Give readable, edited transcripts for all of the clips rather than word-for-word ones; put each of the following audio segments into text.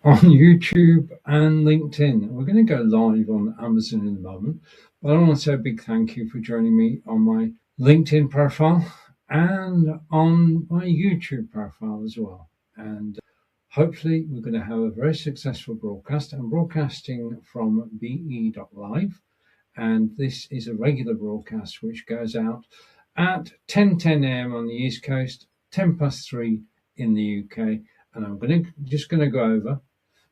on YouTube and LinkedIn. We're going to go live on Amazon in a moment, but I want to say a big thank you for joining me on my LinkedIn profile and on my YouTube profile as well. And hopefully we're going to have a very successful broadcast. I'm broadcasting from Be.Live, and this is a regular broadcast which goes out at 10:10 a.m. on the East Coast, 3:10 in the UK. And I'm just going to go over.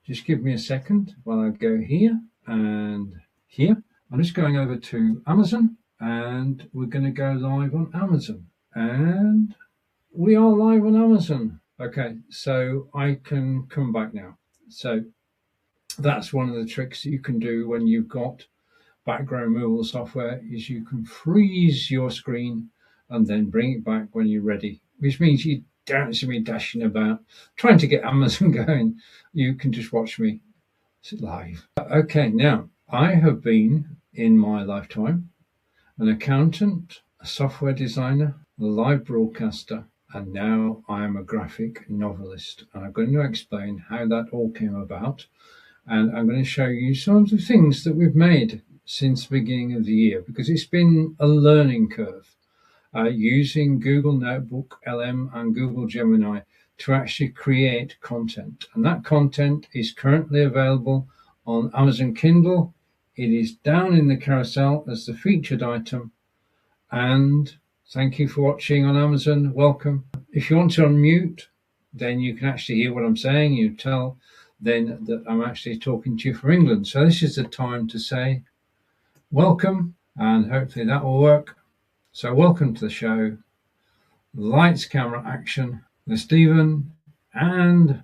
Just give me a second while I go here and here. I'm just going over to Amazon, and we're going to go live on Amazon. And we are live on Amazon. Okay, so I can come back now. So that's one of the tricks that you can do when you've got background removal software, is you can freeze your screen and then bring it back when you're ready, which means you don't see me dashing about trying to get Amazon going. You can just watch me live. Okay, now I have been in my lifetime an accountant, a software designer, a live broadcaster, and now I am a graphic novelist. And I'm going to explain how that all came about. And I'm going to show you some of the things that we've made since the beginning of the year, because it's been a learning curve using Google NoteBookLM and Google Gemini to actually create content. And that content is currently available on Amazon Kindle. It is down in the carousel as the featured item. And thank you for watching on Amazon. Welcome. If you want to unmute, then you can actually hear what I'm saying. You tell then that I'm actually talking to you from England. So this is the time to say welcome, and hopefully that will work. So welcome to the show. Lights, camera, action. There's Stephen, and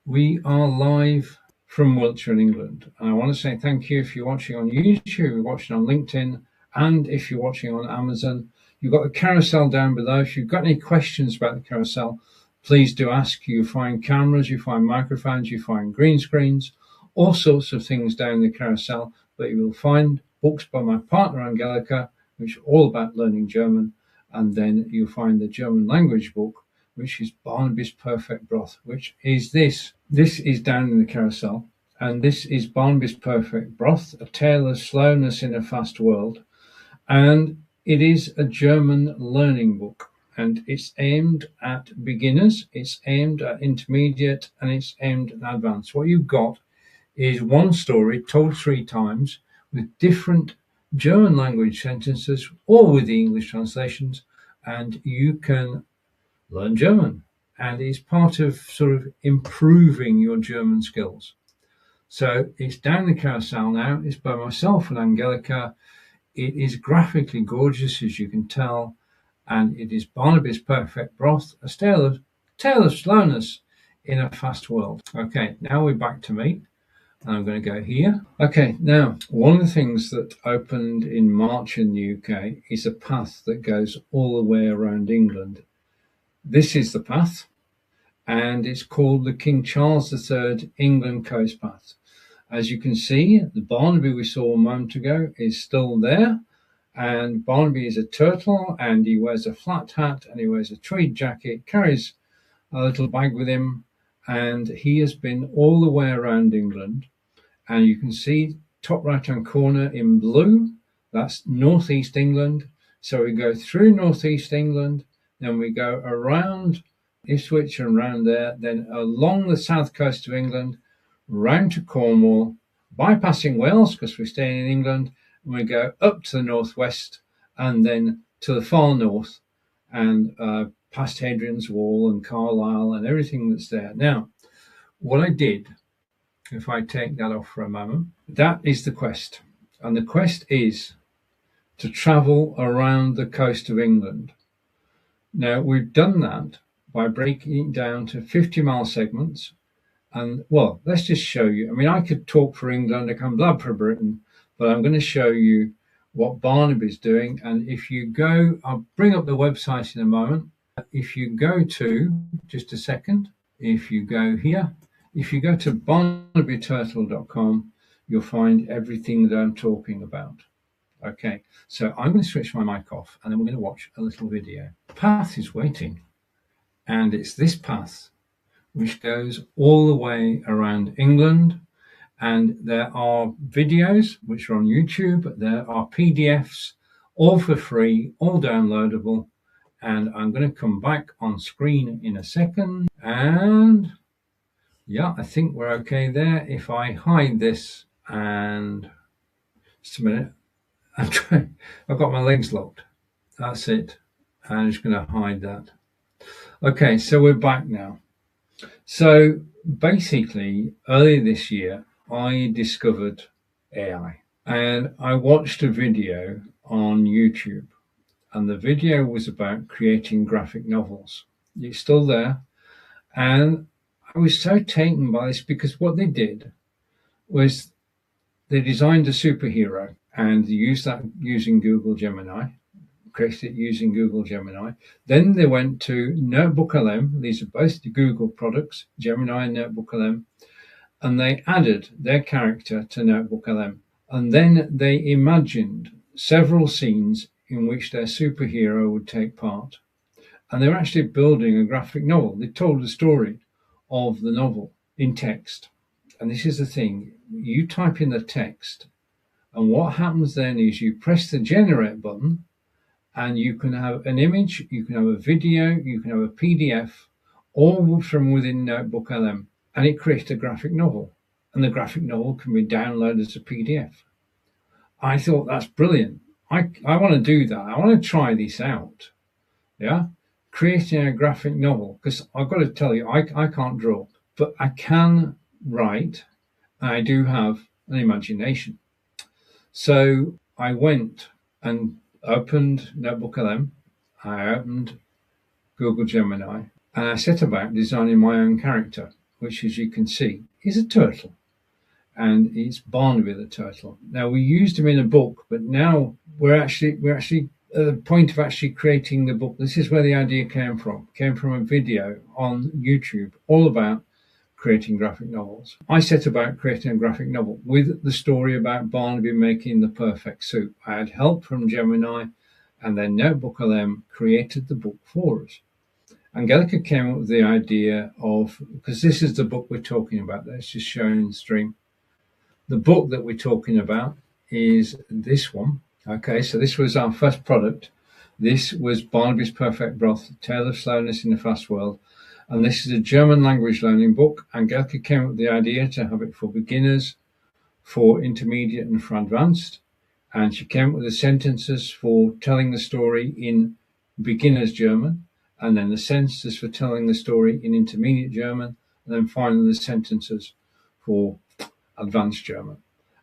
we are live from Wiltshire in England. And I want to say thank you if you're watching on YouTube, you're watching on LinkedIn, and if you're watching on Amazon. You've got the carousel down below. If you've got any questions about the carousel, please do ask. You find cameras, you find microphones, you find green screens, all sorts of things down the carousel. But you will find books by my partner Angelica, which are all about learning German. And then you'll find the German language book, which is Barnaby's Perfect Broth, which is this. This is down in the carousel. And this is Barnaby's Perfect Broth, A Tale of Slowness in a Fast World. And it is a German learning book. And it's aimed at beginners, it's aimed at intermediate, and it's aimed at advanced. What you've got is one story told 3 times with different German language sentences, all with the English translations, and you can learn German. And it's part of sort of improving your German skills. So it's down the carousel now. It's by myself and Angelica. It is graphically gorgeous, as you can tell. And it is Barnaby's Perfect Broth, a tale of slowness in a fast world. Okay, now we're back to me. And I'm going to go here. Okay, now, one of the things that opened in March in the UK is a path that goes all the way around England. This is the path, and it's called the King Charles III England Coast Path. As you can see, the Barnaby we saw a moment ago is still there. And Barnaby is a turtle, and he wears a flat hat, and he wears a tweed jacket, carries a little bag with him, and he has been all the way around England. And you can see top right hand corner in blue, that's northeast England. So we go through northeast England, then we go around Ipswich and around there, then along the south coast of England, round to Cornwall, bypassing Wales because we're staying in England, and we go up to the northwest and then to the far north, and past Hadrian's Wall and Carlisle and everything that's there. Now, what I did, if I take that off for a moment, that is the quest. And the quest is to travel around the coast of England. Now, we've done that by breaking it down to 50-mile segments. And, well, let's just show you. I mean, I could talk for England, I can blab for Britain, but I'm going to show you what Barnaby's doing. And if you go, I'll bring up the website in a moment. If you go to, just a second, if you go here, if you go to barnabyturtle.com, you'll find everything that I'm talking about. Okay, so I'm going to switch my mic off, and then we're going to watch a little video. The path is waiting, and it's this path which goes all the way around England. And there are videos which are on YouTube. There are PDFs, all for free, all downloadable. And I'm going to come back on screen in a second. And yeah, I think we're okay there. If I hide this and just a minute, I've got my legs locked. That's it. I'm just going to hide that. Okay, so we're back now. So basically, earlier this year, I discovered AI and I watched a video on YouTube, and the video was about creating graphic novels. It's still there. And I was so taken by this because what they did was they designed a superhero and used that using Google Gemini, created it using Google Gemini. Then they went to NoteBookLM. These are both the Google products, Gemini and NoteBookLM, and they added their character to NoteBookLM. And then they imagined several scenes in which their superhero would take part. And they were actually building a graphic novel. They told the story of the novel in text. And this is the thing, you type in the text, and what happens then is you press the generate button, and you can have an image, you can have a video, you can have a PDF, all from within NoteBookLM, and it creates a graphic novel. And the graphic novel can be downloaded as a PDF. I thought that's brilliant. I want to do that. I want to try this out. Yeah, creating a graphic novel, because I've got to tell you, I can't draw, but I can write, and I do have an imagination. So I went and opened NoteBookLM, I opened Google Gemini, and I set about designing my own character, which, as you can see, is a turtle. And it's Barnaby the turtle. Now, we used him in a book, but now we're actually at the point of actually creating the book. This is where the idea came from. It came from a video on YouTube all about creating graphic novels. I set about creating a graphic novel with the story about Barnaby making the perfect suit. I had help from Gemini, and then NoteBookLM created the book for us. Angelica came up with the idea of, because this is the book we're talking about, that's just shown in the stream. The book that we're talking about is this one. Okay, so this was our first product. This was Barnaby's Perfect Broth, Tale of Slowness in a Fast World. And this is a German language learning book. Angelica came up with the idea to have it for beginners, for intermediate, and for advanced. And she came up with the sentences for telling the story in beginner's German, and then the sentences for telling the story in intermediate German, and then finally the sentences for advanced German.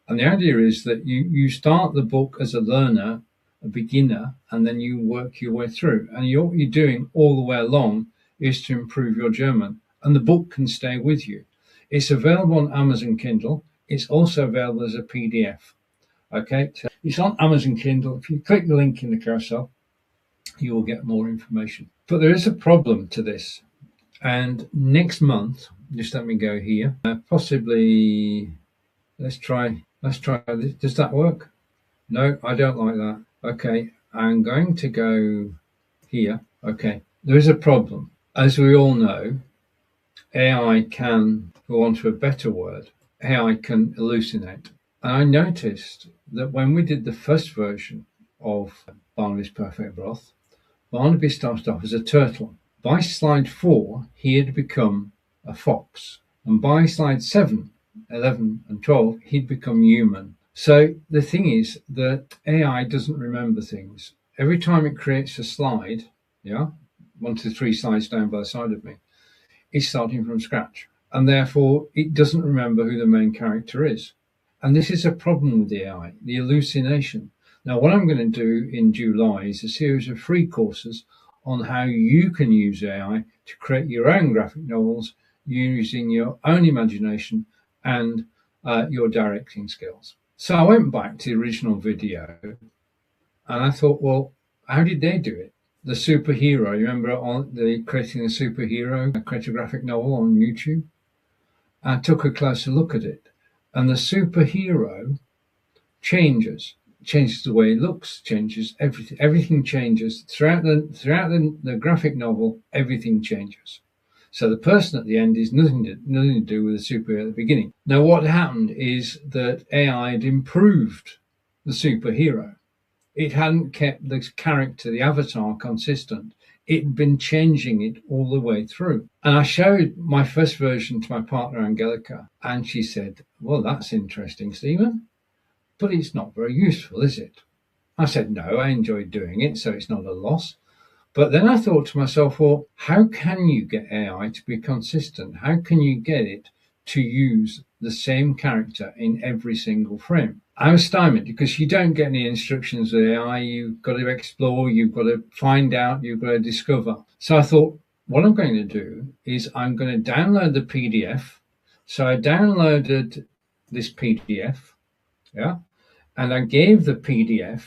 And the idea is that you start the book as a learner, a beginner, and then you work your way through. And what you're doing all the way along is to improve your German. And the book can stay with you. It's available on Amazon Kindle. It's also available as a PDF. Okay, so it's on Amazon Kindle. If you click the link in the carousel, you will get more information. But there is a problem to this. And next month, just let me go here, possibly, let's try this. Does that work? No, I don't like that. Okay, I'm going to go here. Okay, there is a problem. As we all know, AI can, for want of a better word, AI can hallucinate. And I noticed that when we did the first version of Barnaby's Perfect Broth, Barnaby started off as a turtle. By slide 4, he had become a fox. And by slide 7, 11, and 12, he'd become human. So the thing is that AI doesn't remember things. Every time it creates a slide, 1 to 3 slides down by the side of me, it's starting from scratch. And therefore, it doesn't remember who the main character is. And this is a problem with the AI, the hallucination. Now, what I'm going to do in July is a series of free courses on how you can use AI to create your own graphic novels using your own imagination and your directing skills. So I went back to the original video and I thought, well, how did they do it? The superhero, you remember creating a superhero, create a graphic novel on YouTube? I took a closer look at it, and the superhero changes the way it looks, changes everything changes throughout the graphic novel. Everything changes. So the person at the end is nothing to do with the superhero at the beginning. Now, what happened is that AI had improved the superhero. It hadn't kept the character, the avatar, consistent. It'd been changing it all the way through. And I showed my first version to my partner, Angelica, and she said, well, that's interesting, Stephen, but it's not very useful, is it? I said, no, I enjoyed doing it, so it's not a loss. But then I thought to myself, well, how can you get AI to be consistent? How can you get it to use the same character in every single frame? I was stymied because you don't get any instructions with AI. You've got to explore, you've got to find out, you've got to discover. So I thought, what I'm going to do is I'm going to download the PDF. So I downloaded this PDF, and I gave the PDF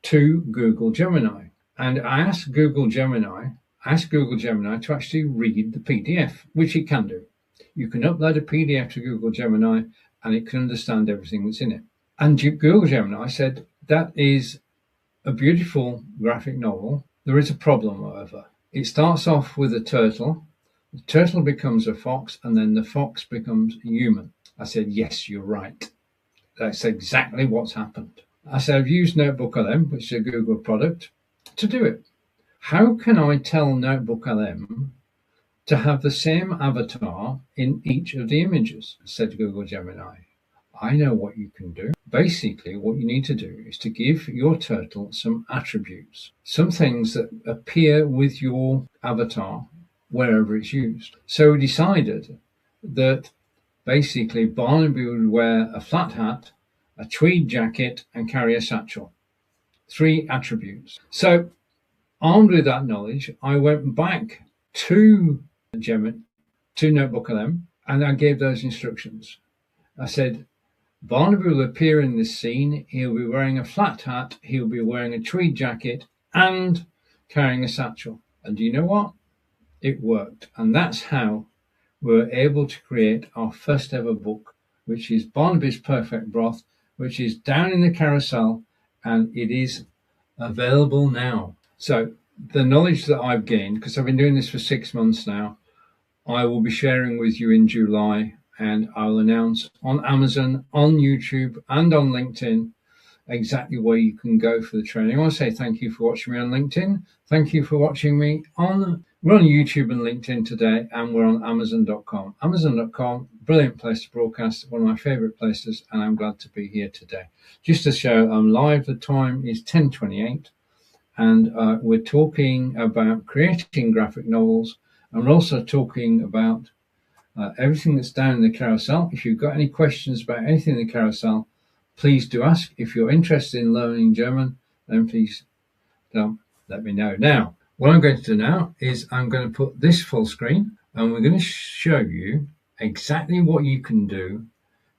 to Google Gemini. And I asked Google Gemini to actually read the PDF, which it can do. You can upload a PDF to Google Gemini and it can understand everything that's in it. And Google Gemini said, that is a beautiful graphic novel. There is a problem, however. It starts off with a turtle. The turtle becomes a fox, and then the fox becomes a human. I said, yes, you're right. That's exactly what's happened. I said, I've used NoteBookLM, which is a Google product, to do it. How can I tell NoteBookLM to have the same avatar in each of the images? Said Google Gemini. I know what you can do. Basically, what you need to do is to give your turtle some attributes, some things that appear with your avatar wherever it's used. So we decided that basically Barnaby would wear a flat hat, a tweed jacket, and carry a satchel. 3 attributes. So armed with that knowledge, I went back to NoteBookLM, and I gave those instructions. I said, Barnaby will appear in this scene. He'll be wearing a flat hat, he'll be wearing a tweed jacket, and carrying a satchel. And do you know what? It worked. And that's how we were able to create our first ever book, which is Barnaby's Perfect Broth, which is down in the carousel, and it is available now. So the knowledge that I've gained, because I've been doing this for 6 months now, I will be sharing with you in July, and I'll announce on Amazon, on YouTube, and on LinkedIn exactly where you can go for the training. I want to say thank you for watching me on LinkedIn. Thank you for watching me we're on YouTube and LinkedIn today, and we're on Amazon.com. Amazon.com, brilliant place to broadcast, one of my favorite places, and I'm glad to be here today. Just to show I'm live, the time is 10:28, and we're talking about creating graphic novels, and we're also talking about everything that's down in the carousel. If you've got any questions about anything in the carousel, please do ask. If you're interested in learning German, then please let me know. Now, what I'm going to do now is I'm going to put this full screen, and we're going to show you exactly what you can do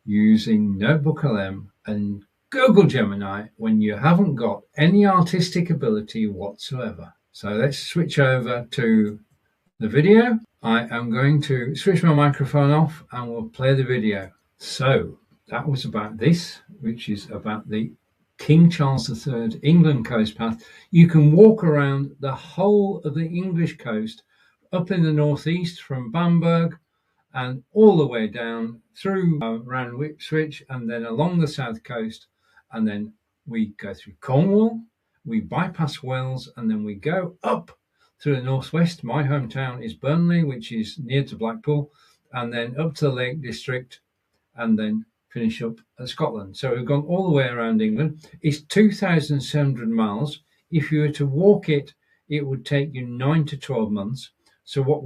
using NoteBookLM and Google Gemini when you haven't got any artistic ability whatsoever. So let's switch over to the video. I am going to switch my microphone off and we'll play the video. So that was about this, which is about the King Charles III England coast path. You can walk around the whole of the English coast, up in the northeast from Bamberg and all the way down through around Ipswich, and then along the south coast, and then we go through Cornwall, we bypass Wales, and then we go up through the northwest. My hometown is Burnley, which is near to Blackpool, and then up to the Lake District, and then finish up at Scotland. So we've gone all the way around England. It's 2,700 miles. If you were to walk it, it would take you 9 to 12 months. So what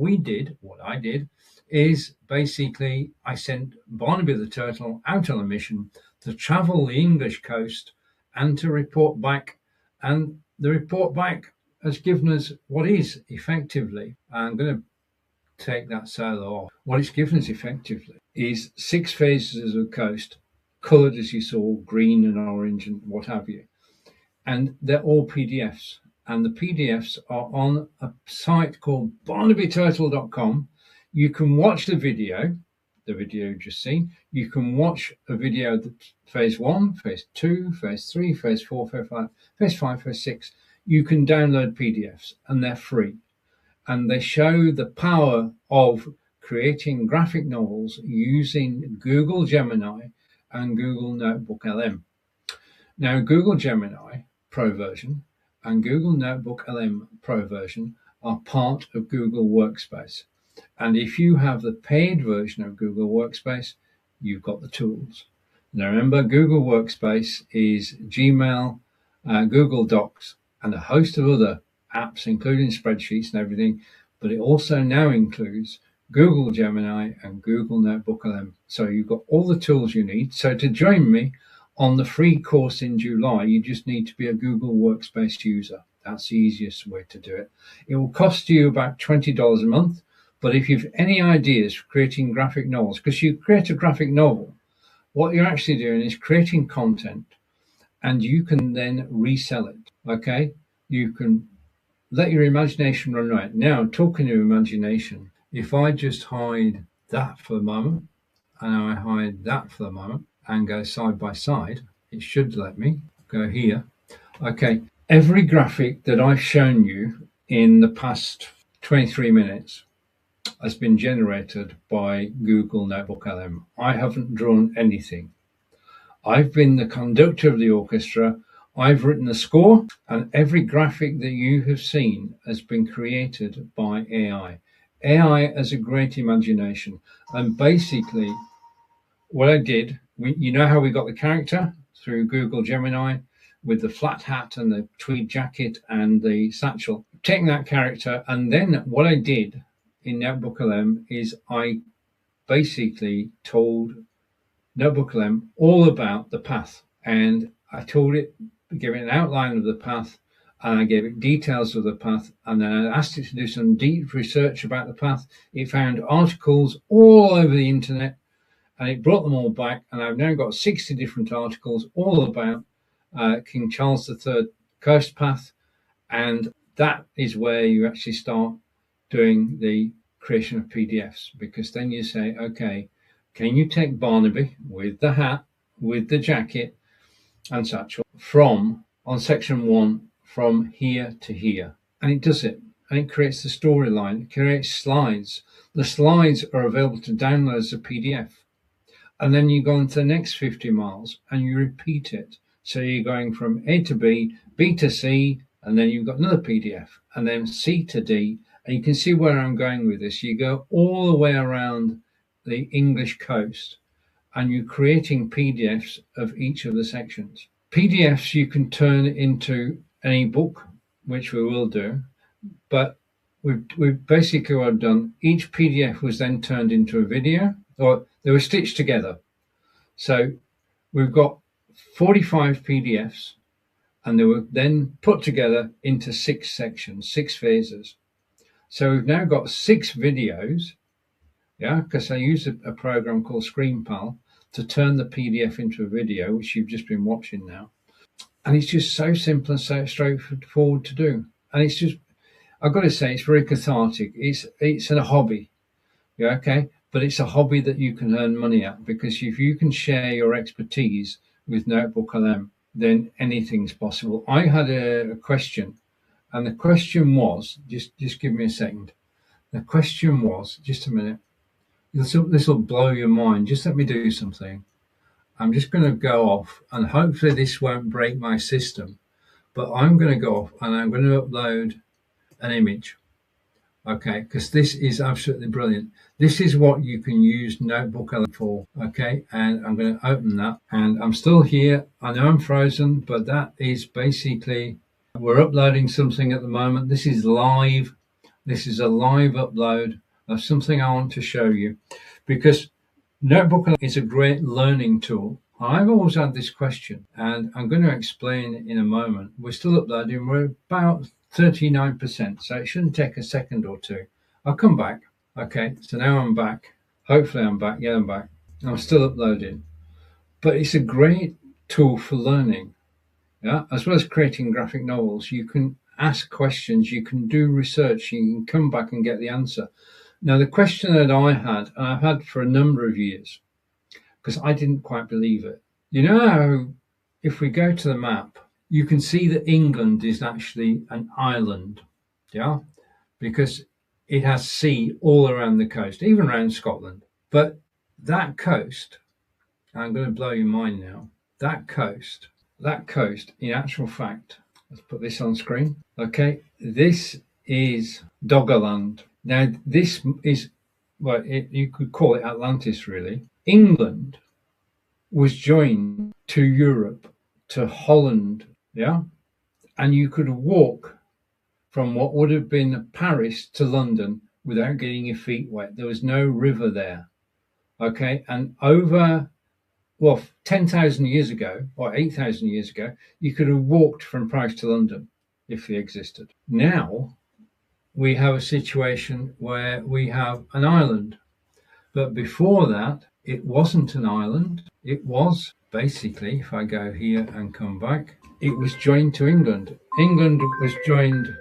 I did, is basically I sent Barnaby the turtle out on a mission to travel the English coast and to report back. And the report back has given us what is effectively, I'm going to take that solo off. What it's given us effectively is 6 phases of coast, coloured as you saw, green and orange and what have you. And they're all PDFs. And the PDFs are on a site called barnabyturtle.com. You can watch the video you've just seen. You can watch a video that's phase 1, phase 2, phase 3, phase 4, phase 5, phase 6. You can download PDFs and they're free. and they show the power of creating graphic novels using Google Gemini and Google NoteBookLM. Now, Google Gemini Pro version and Google NoteBookLM Pro version are part of Google Workspace. And if you have the paid version of Google Workspace, you've got the tools. Now, remember, Google Workspace is Gmail, Google Docs, and a host of other apps, including spreadsheets and everything, but it also now includes Google Gemini and Google NoteBookLM. So you've got all the tools you need. So to join me on the free course in July, you just need to be a Google Workspace user. That's the easiest way to do it. It will cost you about $20 a month, but if you've any ideas for creating graphic novels, because you create a graphic novel, what you're actually doing is creating content, and you can then resell it, okay? You can let your imagination run right. Now, talking of imagination, if I just hide that for a moment, and I hide that for a moment, and go side by side, it should let me go here. Okay, every graphic that I've shown you in the past 23 minutes has been generated by Google NoteBookLM. I haven't drawn anything. I've been the conductor of the orchestra. I've written the score, and every graphic that you have seen has been created by AI. AI has a great imagination, and basically what I did, you know how we got the character through Google Gemini with the flat hat and the tweed jacket and the satchel. Taking that character, and then what I did in NoteBookLM is I basically told NoteBookLM all about the path, and I told it, gave it an outline of the path, and I gave it details of the path, and then I asked it to do some deep research about the path. It found articles all over the internet, and it brought them all back, and I've now got 60 different articles all about King Charles III coast path, and that is where you actually start doing the creation of PDFs, because then you say, okay, can you take Barnaby with the hat, with the jacket and satchel from on section 1 from here to here? And it does it, and it creates the storyline, it creates slides. The slides are available to download as a PDF. And then you go into the next 50 miles and you repeat it. So you're going from A to B, B to C, and then you've got another PDF, and then C to D. And you can see where I'm going with this. You go all the way around the English coast, and you're creating PDFs of each of the sections. PDFs you can turn into an ebook, which we will do, but we've basically what I've done, each PDF was then turned into a video, or they were stitched together. So we've got 45 PDFs, and they were then put together into 6 sections, 6 phases. So we've now got 6 videos, yeah, because I use a program called ScreenPal to turn the PDF into a video, which you've just been watching now. And it's just so simple and so straightforward to do. And it's just, I've got to say, it's very cathartic. It's a hobby, yeah, okay? But it's a hobby that you can earn money at, because if you can share your expertise with NoteBookLM, then anything's possible. I had a question, and the question was, just give me a second. The question was, just a minute. This will blow your mind. Just let me do something. I'm just going to go off, and hopefully this won't break my system, but I'm going to go off and I'm going to upload an image. Okay, because this is absolutely brilliant. This is what you can use NoteBookLM for. Okay, and I'm going to open that, and I'm still here. I know I'm frozen, but that is basically, we're uploading something at the moment. This is live. This is a live upload of something I want to show you, because NoteBookLM is a great learning tool. I've always had this question, and I'm going to explain in a moment. We're still uploading. We're about 39%, so it shouldn't take a second or two. I'll come back. Okay, so now I'm back. Hopefully I'm back. Yeah, I'm back. I'm still uploading. But it's a great tool for learning, yeah, as well as creating graphic novels. You can ask questions, you can do research, you can come back and get the answer. Now, the question that I had, and I've had for a number of years, because I didn't quite believe it. You know how if we go to the map, you can see that England is actually an island, yeah? Because it has sea all around the coast, even around Scotland. But that coast, I'm going to blow your mind now, that coast, in actual fact, let's put this on screen. Okay, this is Doggerland. Now, this is, well, you could call it Atlantis, really. England was joined to Europe, to Holland, yeah? And you could walk from what would have been Paris to London without getting your feet wet. There was no river there, okay? And over, well, 10,000 years ago, or 8,000 years ago, you could have walked from Paris to London if they existed. Now, we have a situation where we have an island. But before that, it wasn't an island. It was basically, if I go here and come back, it was joined to England. England was joined,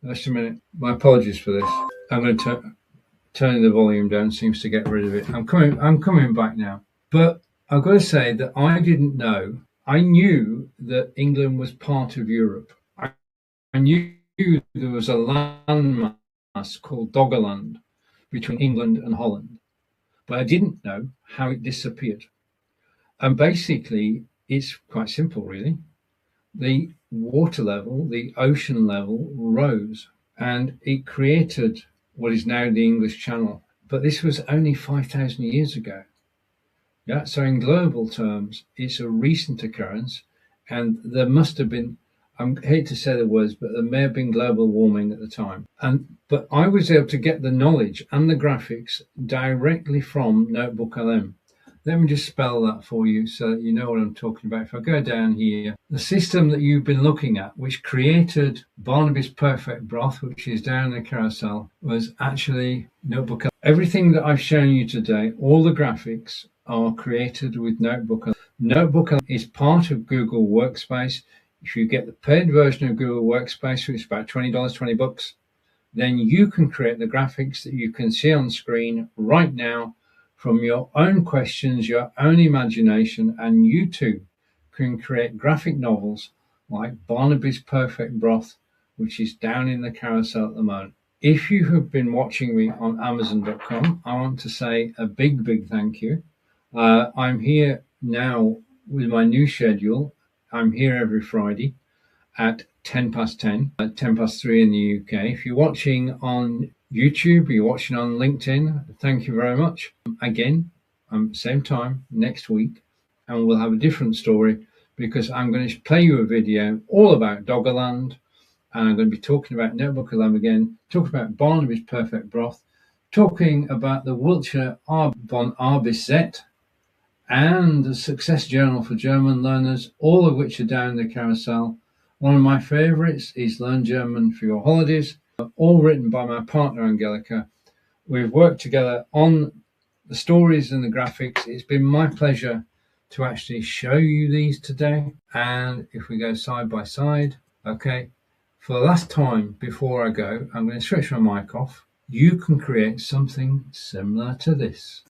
just a minute, my apologies for this. I'm going to turn the volume down, seems to get rid of it. I'm coming back now. But I've got to say that I didn't know. I knew that England was part of Europe. I knew there was a landmass called Doggerland between England and Holland, but I didn't know how it disappeared. And basically, it's quite simple, really. The water level, the ocean level rose, and it created what is now the English Channel. But this was only 5,000 years ago. Yeah, so in global terms, it's a recent occurrence, and there must have been, I hate to say the words, but there may have been global warming at the time. But I was able to get the knowledge and the graphics directly from NoteBookLM. Let me just spell that for you so that you know what I'm talking about. If I go down here, the system that you've been looking at, which created Barnaby's Perfect Broth, which is down the carousel, was actually NoteBookLM. Everything that I've shown you today, all the graphics are created with NoteBookLM. NoteBookLM is part of Google Workspace. If you get the paid version of Google Workspace, which is about $20, $20, then you can create the graphics that you can see on screen right now from your own questions, your own imagination, and you too can create graphic novels like Barnaby's Perfect Broth, which is down in the carousel at the moment. If you have been watching me on Amazon.com, I want to say a big, big thank you. I'm here now with my new schedule. I'm here every Friday at 10 past 10, 10 past 3 in the UK. If you're watching on YouTube, you're watching on LinkedIn, thank you very much. Again, same time next week, and we'll have a different story because I'm going to play you a video all about Doggerland, and I'm going to be talking about NoteBookLM again, talking about Barnaby's Perfect Broth, talking about the Wiltshire von Arbis and the Success Journal for German Learners, all of which are down the carousel. One of my favorites is Learn German for Your Holidays, all written by my partner Angelica. We've worked together on the stories and the graphics. It's been my pleasure to actually show you these today. And if we go side by side, okay, for the last time before I go, I'm going to switch my mic off. You can create something similar to this.